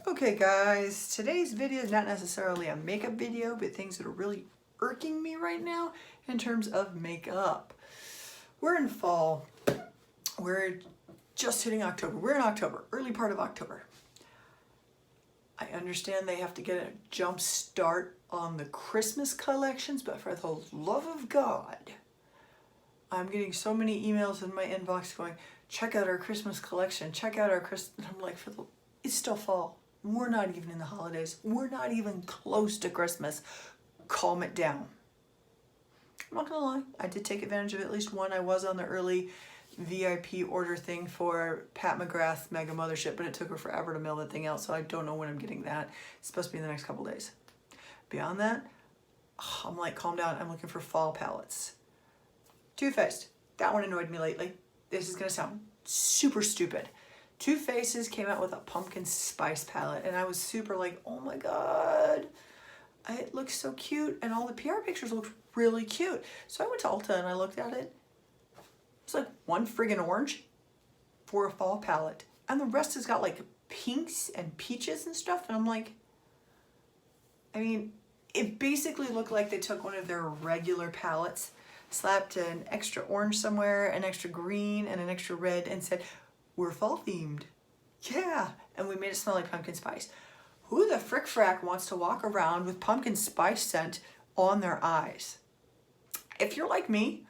Okay guys, today's video is not necessarily a makeup video, but things that are really irking me right now in terms of makeup. We're in fall. We're just hitting October. We're in October, early part of October. I understand they have to get a jump start on the Christmas collections, but for the love of God, I'm getting so many emails in my inbox going, check out our Christmas collection, check out our Christmas. I'm like, it's still fall. We're not even in the holidays. We're not even close to Christmas. Calm it down. I'm not gonna lie, I did take advantage of at least one. I was on the early VIP order thing for Pat McGrath's Mega Mothership, but it took her forever to mail that thing out, so I don't know when I'm getting that. It's supposed to be in the next couple days. Beyond that, I'm like, calm down. I'm looking for fall palettes. Too Faced. That one annoyed me lately. This is gonna sound super stupid. Too Faced came out with a pumpkin spice palette, and I was super like, oh my god, it looks so cute, and all the PR pictures looked really cute. So I went to Ulta and I looked at it. It's like one friggin' orange for a fall palette, and the rest has got like pinks and peaches and stuff, and I'm like, I mean, it basically looked like they took one of their regular palettes, slapped an extra orange somewhere, an extra green, and an extra red, and said, we're fall themed. Yeah, and we made it smell like pumpkin spice. Who the frick frack wants to walk around with pumpkin spice scent on their eyes? If you're like me,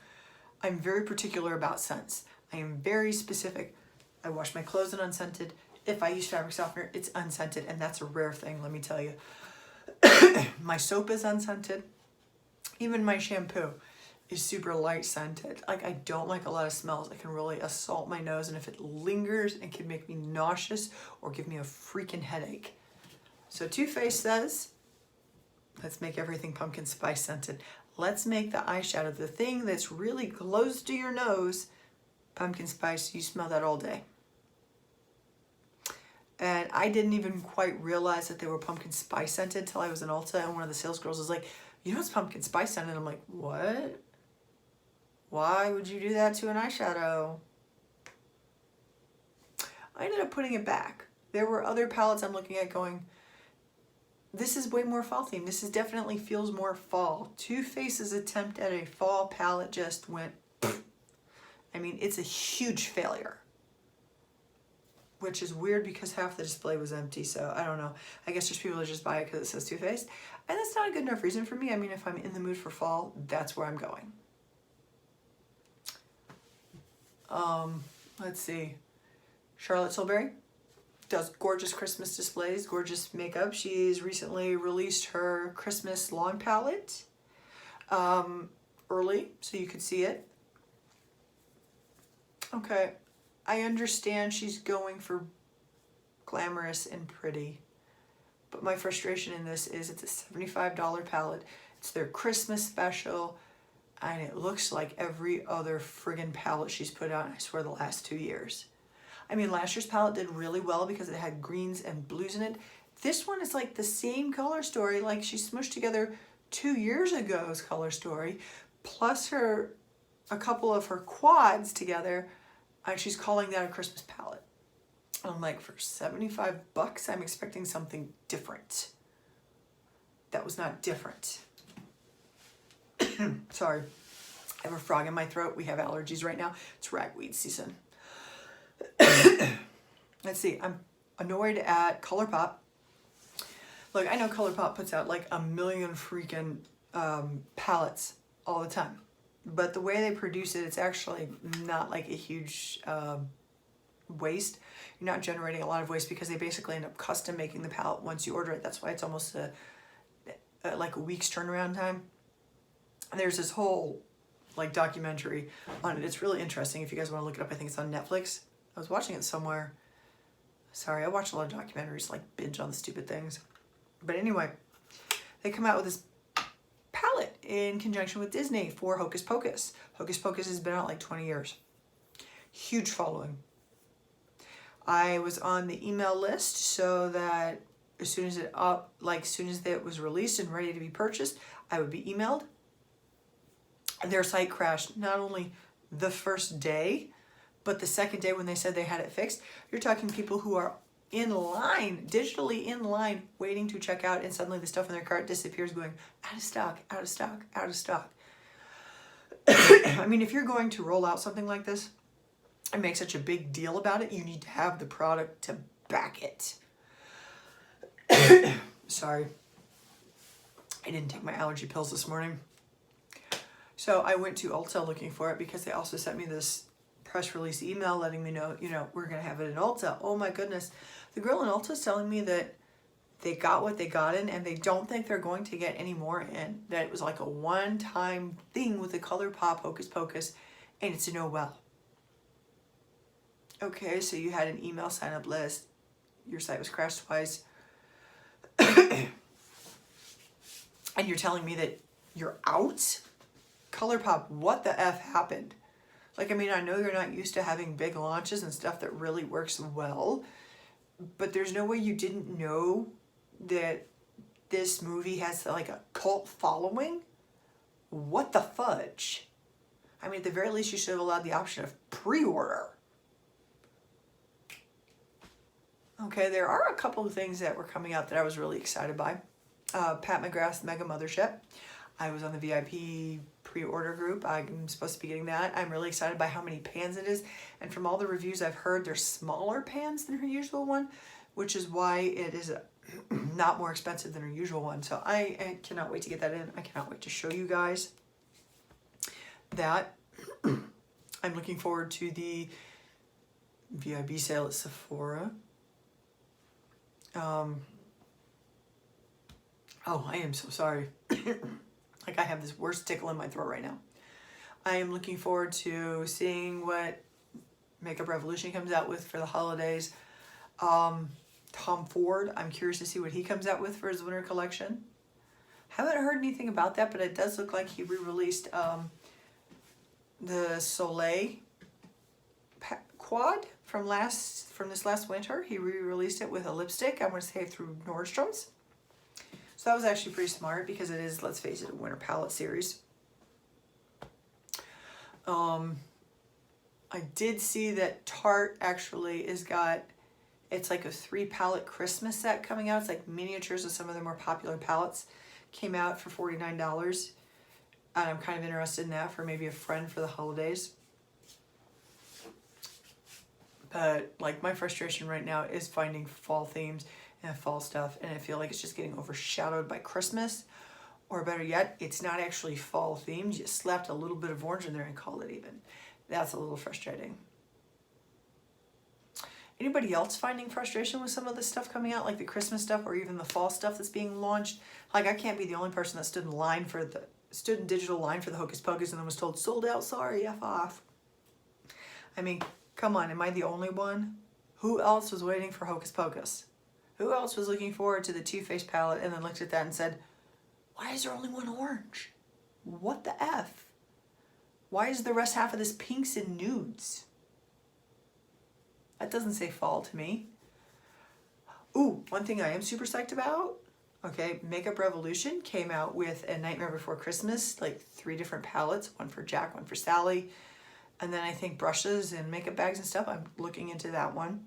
I'm very particular about scents. I am very specific. I wash my clothes in unscented. If I use fabric softener, it's unscented, and that's a rare thing, let me tell you. My soap is unscented. Even my shampoo is super light scented. Like, I don't like a lot of smells that can really assault my nose, and if it lingers, it can make me nauseous or give me a freaking headache. So Too Faced says, let's make everything pumpkin spice scented. Let's make the eyeshadow, the thing that's really close to your nose, pumpkin spice. You smell that all day. And I didn't even quite realize that they were pumpkin spice scented until I was in Ulta, and one of the sales girls was like, you know it's pumpkin spice scented? And I'm like, what? Why would you do that to an eyeshadow? I ended up putting it back. There were other palettes I'm looking at going, this is way more fall themed. This is definitely feels more fall. Too Faced's attempt at a fall palette just went, I mean, it's a huge failure. Which is weird because half the display was empty, so I don't know. I guess there's people that just buy it because it says Too Faced. And that's not a good enough reason for me. I mean, if I'm in the mood for fall, that's where I'm going. Let's see. Charlotte Tilbury does gorgeous Christmas displays, gorgeous makeup. She's recently released her Christmas lawn palette early, so you could see it. Okay, I understand she's going for glamorous and pretty, but my frustration in this is it's a $75 palette. It's their Christmas special, and it looks like every other friggin' palette she's put out, I swear, the last 2 years. I mean, last year's palette did really well because it had greens and blues in it. This one is like the same color story, like she smushed together 2 years ago's color story, plus a couple of her quads together, and she's calling that a Christmas palette. I'm like, for 75 bucks, I'm expecting something different. That was not different. Sorry, I have a frog in my throat. We have allergies right now. It's ragweed season. Let's see, I'm annoyed at ColourPop. Look, I know ColourPop puts out like a million freaking palettes all the time, but the way they produce it, it's actually not like a huge waste. You're not generating a lot of waste because they basically end up custom making the palette once you order it. That's why it's almost like a week's turnaround time. And there's this whole like documentary on it. It's really interesting if you guys want to look it up. I think it's on Netflix. I was watching it somewhere. Sorry, I watch a lot of documentaries, like binge on the stupid things. But anyway, they come out with this palette in conjunction with Disney for Hocus Pocus. Hocus Pocus has been out like 20 years. Huge following. I was on the email list so that as soon as it was released and ready to be purchased, I would be emailed. Their site crashed not only the first day, but the second day when they said they had it fixed. You're talking people who are in line, digitally in line, waiting to check out, and suddenly the stuff in their cart disappears going, out of stock, out of stock, out of stock. I mean, if you're going to roll out something like this and make such a big deal about it, you need to have the product to back it. Sorry. I didn't take my allergy pills this morning. So I went to Ulta looking for it because they also sent me this press release email letting me know, we're going to have it in Ulta. Oh my goodness. The girl in Ulta is telling me that they got what they got in and they don't think they're going to get any more in. That it was like a one-time thing with the ColourPop Hocus Pocus, and it's a no-well. Okay, so you had an email sign-up list. Your site was crashed twice. And you're telling me that you're out? ColourPop, what the F happened? Like, I mean, I know you're not used to having big launches and stuff that really works well, but there's no way you didn't know that this movie has like a cult following? What the fudge? I mean, at the very least, you should have allowed the option of pre-order. Okay, there are a couple of things that were coming out that I was really excited by. Pat McGrath's Mega Mothership. I was on the VIP pre-order group. I'm supposed to be getting that. I'm really excited by how many pans it is. And from all the reviews I've heard, they're smaller pans than her usual one, which is why it is not more expensive than her usual one. So I cannot wait to get that in. I cannot wait to show you guys that. I'm looking forward to the VIP sale at Sephora. Oh, I am so sorry. Like I have this worst tickle in my throat right now. I am looking forward to seeing what Makeup Revolution comes out with for the holidays. Tom Ford, I'm curious to see what he comes out with for his winter collection. Haven't heard anything about that, but it does look like he re-released the Soleil quad from this last winter. He re-released it with a lipstick, I want to say through Nordstrom's. So that was actually pretty smart because it is, let's face it, a winter palette series. I did see that Tarte actually it's like a 3-palette Christmas set coming out. It's like miniatures of some of their more popular palettes. Came out for $49. And I'm kind of interested in that for maybe a friend for the holidays. But like my frustration right now is finding fall themes and fall stuff, and I feel like it's just getting overshadowed by Christmas, or better yet, it's not actually fall themed. You slapped a little bit of orange in there and called it even. That's a little frustrating. Anybody else finding frustration with some of the stuff coming out, like the Christmas stuff or even the fall stuff that's being launched? Like I can't be the only person that stood in digital line for the Hocus Pocus and then was told sold out, sorry, F off. I mean, come on, am I the only one? Who else was waiting for Hocus Pocus? Who else was looking forward to the Too Faced palette and then looked at that and said, why is there only one orange? What the F? Why is the rest half of this pinks and nudes? That doesn't say fall to me. Ooh, one thing I am super psyched about. Okay, Makeup Revolution came out with a Nightmare Before Christmas, like 3 different palettes, one for Jack, one for Sally, and then I think brushes and makeup bags and stuff. I'm looking into that one.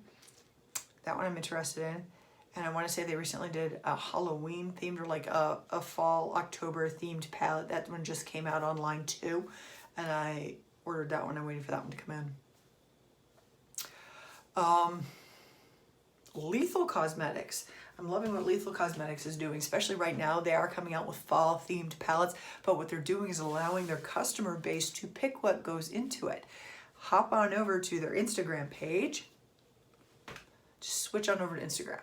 That one I'm interested in. And I want to say they recently did a Halloween themed or like a fall October themed palette. That one just came out online too. And I ordered that one. I'm waiting for that one to come in. Lethal Cosmetics. I'm loving what Lethal Cosmetics is doing, especially right now. They are coming out with fall themed palettes, but what they're doing is allowing their customer base to pick what goes into it. Hop on over to their Instagram page. Just switch on over to Instagram.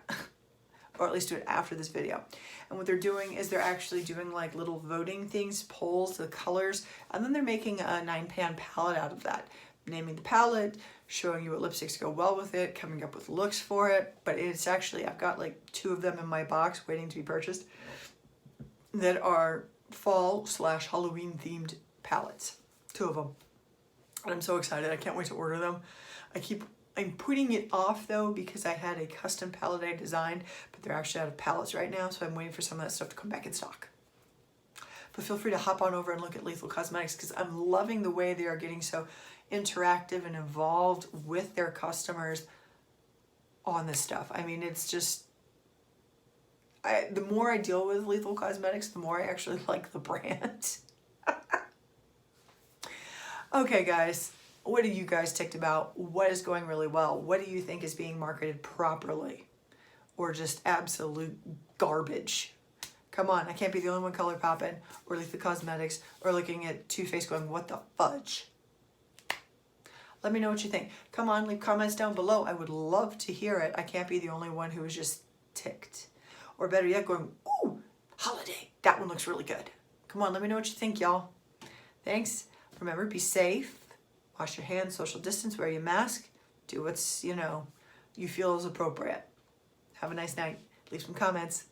Or at least do it after this video. And what they're doing is they're actually doing like little voting things, polls, the colors, and then they're making a 9-pan palette out of that. Naming the palette, showing you what lipsticks go well with it, coming up with looks for it. But it's actually, I've got like 2 of them in my box waiting to be purchased that are fall/Halloween themed palettes. 2 of them. And I'm so excited. I can't wait to order them. I'm putting it off though because I had a custom palette I designed, but they're actually out of palettes right now, so I'm waiting for some of that stuff to come back in stock. But feel free to hop on over and look at Lethal Cosmetics because I'm loving the way they are getting so interactive and involved with their customers on this stuff. I mean, it's just, the more I deal with Lethal Cosmetics, the more I actually like the brand. Okay, guys, what are you guys ticked about? What is going really well? What do you think is being marketed properly? Or just absolute garbage? Come on, I can't be the only one color popping, or Lethal Cosmetics, or looking at Too Faced going, what the fudge? Let me know what you think. Come on, leave comments down below. I would love to hear it. I can't be the only one who is just ticked. Or better yet, going, ooh, holiday. That one looks really good. Come on, let me know what you think, y'all. Thanks. Remember, be safe. Wash your hands, social distance, wear your mask. Do what's, you feel is appropriate. Have a nice night. Leave some comments.